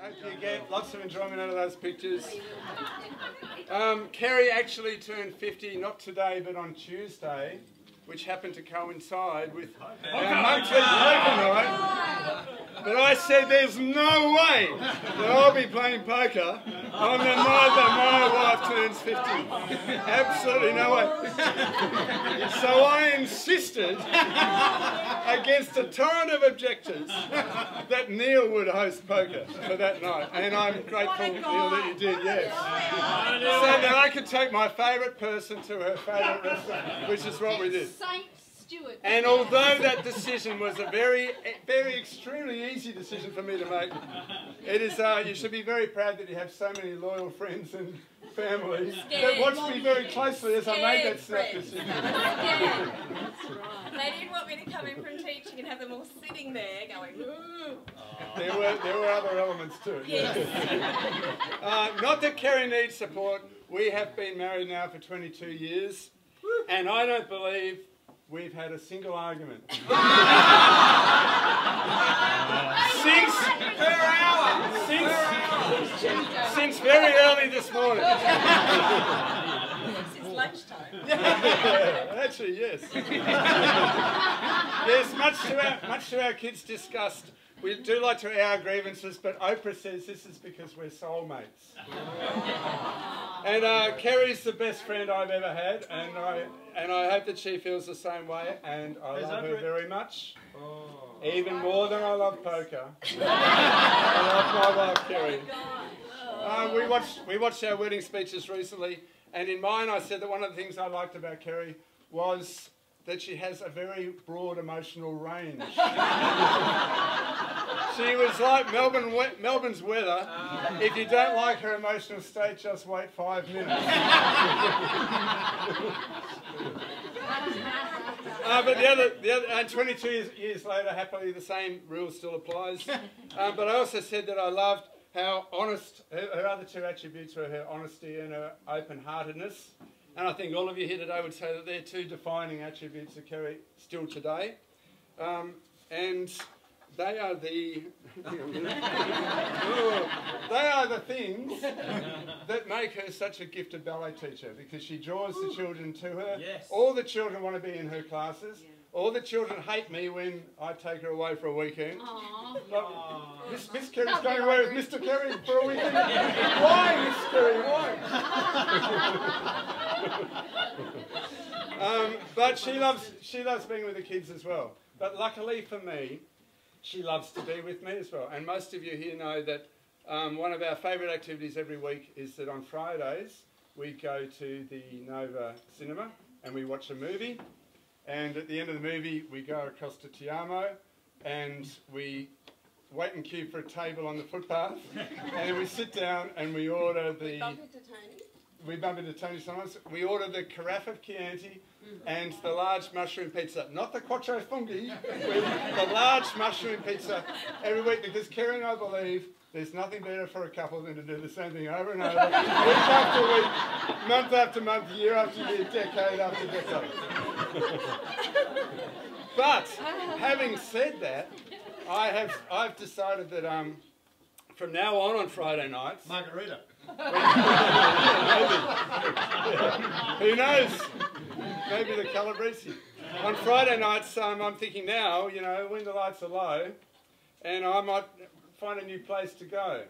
hope you get lots of enjoyment out of those pictures. Kerrie actually turned 50, not today, but on Tuesday, which happened to coincide with our monthly poker night. But I said there's no way that I'll be playing poker on the night that my wife turns 50. Absolutely no way. So I insisted, against a torrent of objectors, that Neil would host poker for that night. And I'm grateful, Neil, that you did, yes. So that I could take my favourite person to her favourite restaurant, which is what we did. And although that decision was a very extremely easy decision for me to make, it is, you should be very proud that you have so many loyal friends and families that watched me very closely as I made that snap decision. They didn't want me to come in from teaching and have them all sitting there going, ooh. There were other elements to it. Yes. Not that Kerrie needs support. We have been married now for 22 years, and I don't believe we've had a single argument. Since very early this morning. Since lunchtime. Actually, yes. Yes, much to our kids' disgust. We do like to air our grievances, but Oprah says this is because we're soulmates. And Kerrie's the best friend I've ever had, and I hope that she feels the same way, and I love her very much. Even more than I love poker. I love my wife, Kerrie. We watched our wedding speeches recently, and in mine I said that one of the things I liked about Kerrie was that she has a very broad emotional range. She was like Melbourne's weather. If you don't like her emotional state, just wait 5 minutes. But the other 22 years later, happily the same rule still applies. But I also said that I loved how honest, her other two attributes were her honesty and her open-heartedness. And I think all of you here today would say that they're two defining attributes of Kerrie still today. And they are the things that make her such a gifted ballet teacher, because she draws the children to her. Yes. All the children want to be in her classes. Yeah. All the children hate me when I take her away for a weekend. Miss Kerrie's going away with Mr. Kerrie for a weekend. Why, Miss Kerrie? Why? But she loves being with the kids as well. But luckily for me, she loves to be with me as well. And most of you here know that one of our favourite activities every week is that on Fridays we go to the Nova Cinema and we watch a movie. And at the end of the movie we go across to Tiamo and we wait in queue for a table on the footpath and we sit down and we order the... We bump into Tony. We bump into Tony sometimes. We order the carafe of Chianti and the large mushroom pizza. Not the quattro funghi, the large mushroom pizza every week, because Kerrie and I believe there's nothing better for a couple than to do the same thing over and over, week after week, month after month, year after year, decade after decade. But having said that, I've decided that from now on Friday nights, margarita. Who knows? Maybe the Calabrese. On Friday nights, I'm thinking now, you know, when the lights are low, and I might find a new place to go.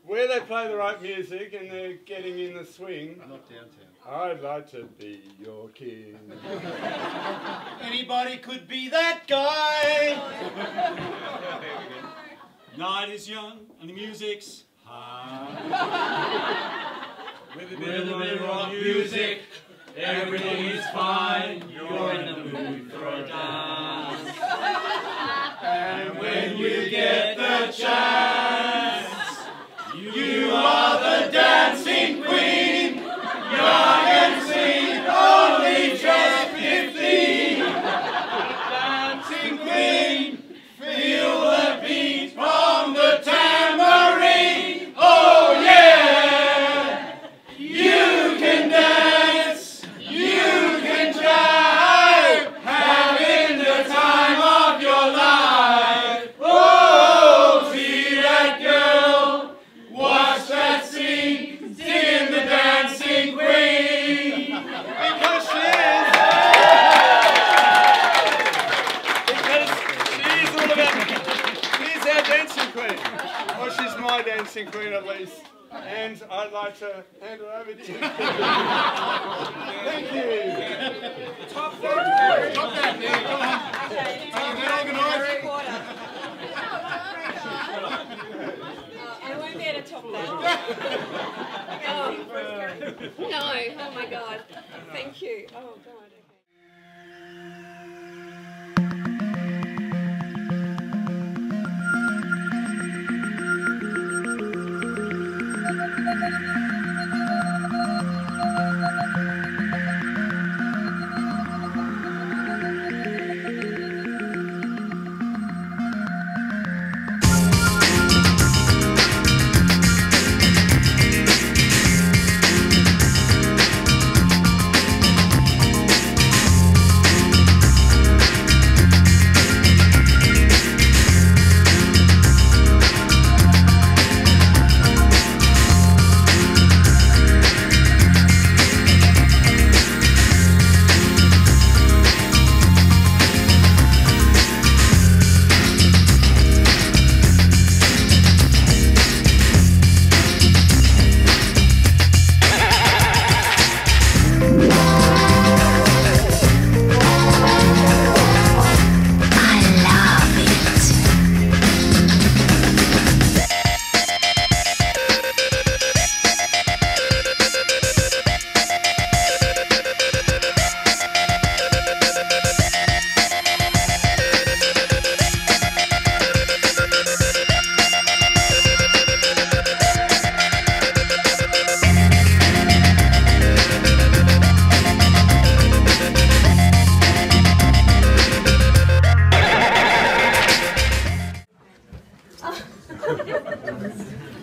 Where they play the right music and they're getting in the swing. Not downtown. I'd like to be your king. Anybody could be that guy. Night is young and the music's high. With a bit of rock music, everything is fine. You're in the mood for a dance. And when you get the chance, you are the dancing queen. Young and sweet, only just 15. Dancing queen, feel the beat from the tambourine. Oh yeah, you can dance, you can jive, having the time of your life. Oh, feel dancing queen. Well, she's my dancing queen at least. And I'd like to hand her over to you. Thank you. Top that, top that, man. Come on. I won't be able to top that. No, oh my God. Thank you. Oh God.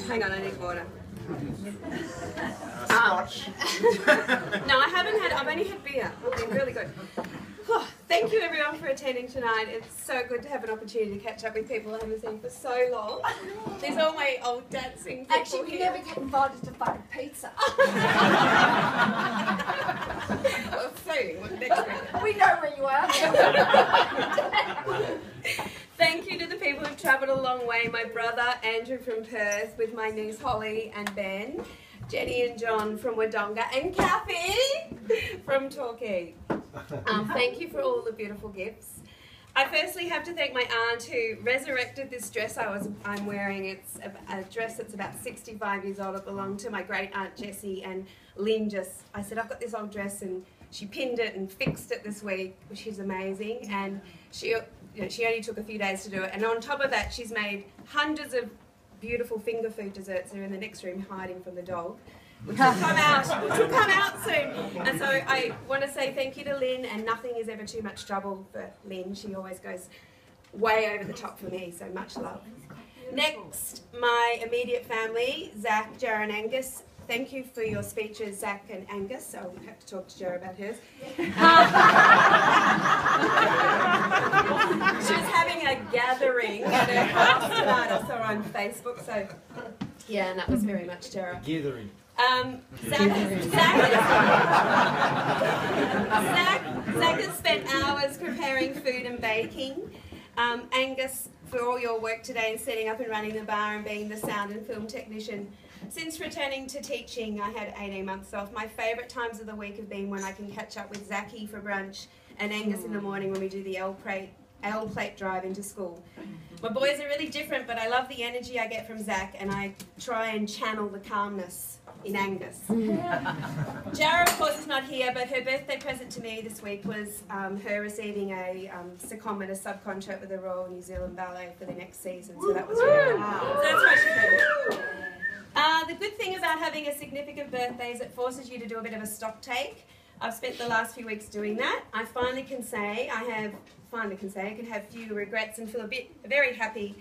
Hang on, I need water. Scotch. No, I haven't had, I've only had beer. It's been really good. Oh, thank you everyone for attending tonight. It's so good to have an opportunity to catch up with people I haven't seen for so long. There's all my old dancing people Actually, we here. never get invited to fucking pizza. Well, soon, next week. We know where you are. Thank you to the people who've travelled a long way. My brother Andrew from Perth with my niece Holly and Ben, Jenny and John from Wodonga, and Kathy from Torquay. Thank you for all the beautiful gifts. I firstly have to thank my aunt who resurrected this dress I'm wearing. It's a dress that's about 65 years old. It belonged to my great aunt Jessie, and Lynn I said, I've got this old dress, and she pinned it and fixed it this week, which is amazing. And she only took a few days to do it. And on top of that, she's made hundreds of beautiful finger food desserts. They're in the next room hiding from the dog, which will come out soon. And so I want to say thank you to Lynn, and nothing is ever too much trouble for Lynn. She always goes way over the top for me, so much love. Next, my immediate family, Zach, Jar and Angus. Thank you for your speeches, Zach and Angus. I'll have to talk to Jar about hers. She was having a gathering at her house tonight. I saw her on Facebook, so yeah, and that was very much Jar. Gathering. Zach has spent hours preparing food and baking. Angus, for all your work today in setting up and running the bar and being the sound and film technician. Since returning to teaching, I had 18 months off. My favourite times of the week have been when I can catch up with Zachy for brunch and Angus in the morning when we do the L plate drive into school. My boys are really different, but I love the energy I get from Zach, and I try and channel the calmness in Angus. Jara, of course, is not here, but her birthday present to me this week was her receiving a secondment, a subcontract with the Royal New Zealand Ballet for the next season, so that was really nice. So that's why she came. The good thing about having a significant birthday is it forces you to do a bit of a stock take. I've spent the last few weeks doing that. I finally can say I can have few regrets and feel very happy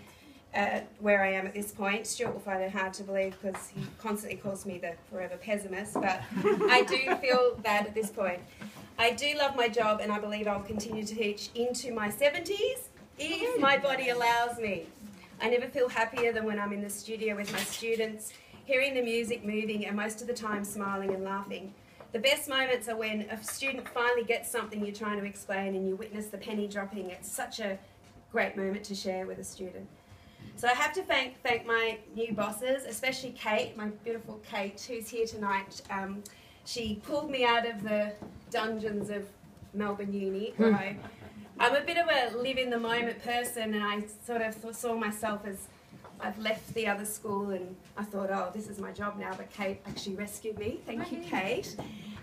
where I am at this point. Stuart will find it hard to believe because he constantly calls me the forever pessimist, but I do feel that at this point. I do love my job, and I believe I'll continue to teach into my 70s if my body allows me. I never feel happier than when I'm in the studio with my students, hearing the music moving, and most of the time smiling and laughing. The best moments are when a student finally gets something you're trying to explain and you witness the penny dropping. It's such a great moment to share with a student. So I have to thank my new bosses, especially Kate, my beautiful Kate, who's here tonight. She pulled me out of the dungeons of Melbourne Uni, where I'm a bit of a live-in-the-moment person, and I sort of saw myself as I've left the other school, and I thought, oh, this is my job now, but Kate actually rescued me. Thank you, Kate.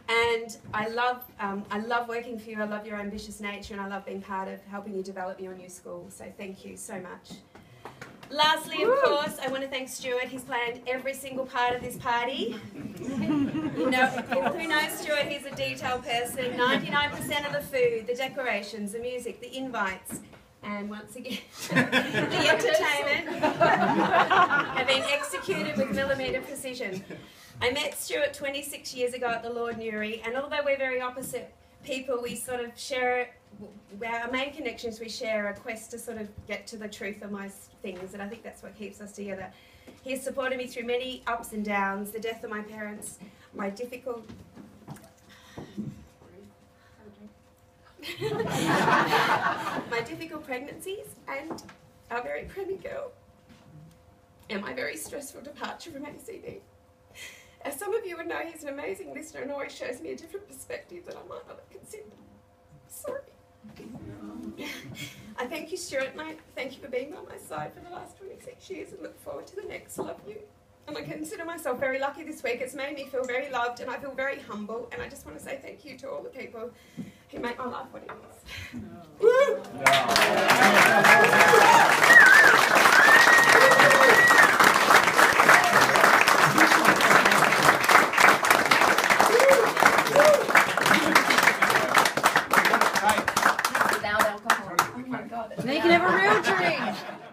And I love working for you. I love your ambitious nature, and I love being part of helping you develop your new school. So thank you so much. Lastly, of course, I want to thank Stuart. He's planned every single part of this party. You know, who knows Stuart? He's a detail person. 99% of the food, the decorations, the music, the invites, and once again, the entertainment have been executed with millimetre precision. I met Stuart 26 years ago at the Lord Newry, and although we're very opposite people, we sort of share, our main connection is we share a quest to sort of get to the truth of most things, and I think that's what keeps us together. He has supported me through many ups and downs, the death of my parents, my difficult pregnancies, and our very pregnant girl, and my very stressful departure from ACB. As some of you would know, he's an amazing listener and always shows me a different perspective that I might not have considered. Sorry. I thank you, Stuart, and I thank you for being by my side for the last 26 years and look forward to the next. Love you. And I consider myself very lucky this week. It's made me feel very loved, and I feel very humble, and I just want to say thank you to all the people who make my life what it is. Woo! Without alcohol. Oh my God. Now you can have a real drink.